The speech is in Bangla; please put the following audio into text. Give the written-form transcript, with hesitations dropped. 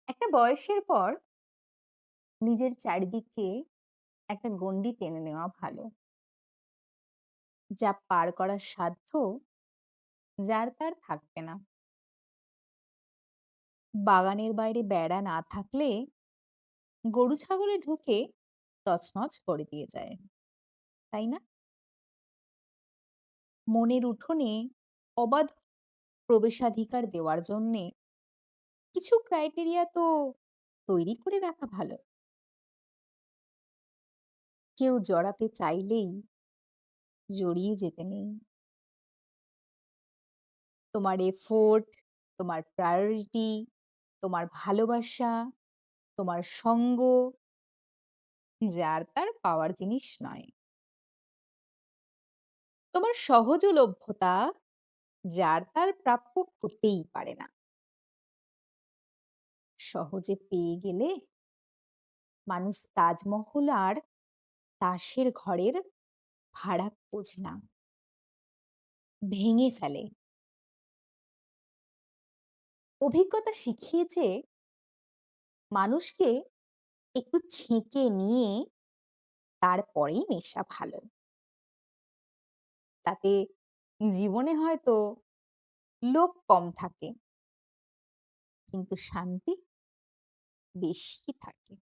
একটা বয়সের পর নিজের চারিদিকে একটা গণ্ডি টেনে নেওয়া ভালো। যা পার করার সাধ্য যার তার থাকবে না। বাগানের বাইরে বেড়া না থাকলে গরু ছাগলে ঢুকে তছনছ করে দিয়ে যায়, তাই না? মনের উঠোনে অবাধ প্রবেশাধিকার দেওয়ার জন্যে কিছু ক্রাইটেরিয়া তো তৈরি করে রাখা ভালো। কেউ জড়াতে চাইলেই জড়িয়ে যেতে নেই। তোমার এফোর্ট, তোমার প্রায়োরিটি, তোমার ভালোবাসা, তোমার সঙ্গ যার তার পাওয়ার জিনিস নয়। তোমার সহজলভ্যতা যার তার প্রাপ্য হতেই পারে না। সহজে পেয়ে গেলে মানুষ তাজমহল আর তাসের ঘরের ফারাক বোঝে না, ভেঙে ফেলে। অভিজ্ঞতা শিখিয়েছে মানুষকে একটু ছেঁকে নিয়ে তারপরেই মেশা ভালো। তাতে জীবনে হয়তো লোক কম থাকে কিন্তু শান্তি বেশি থাকে।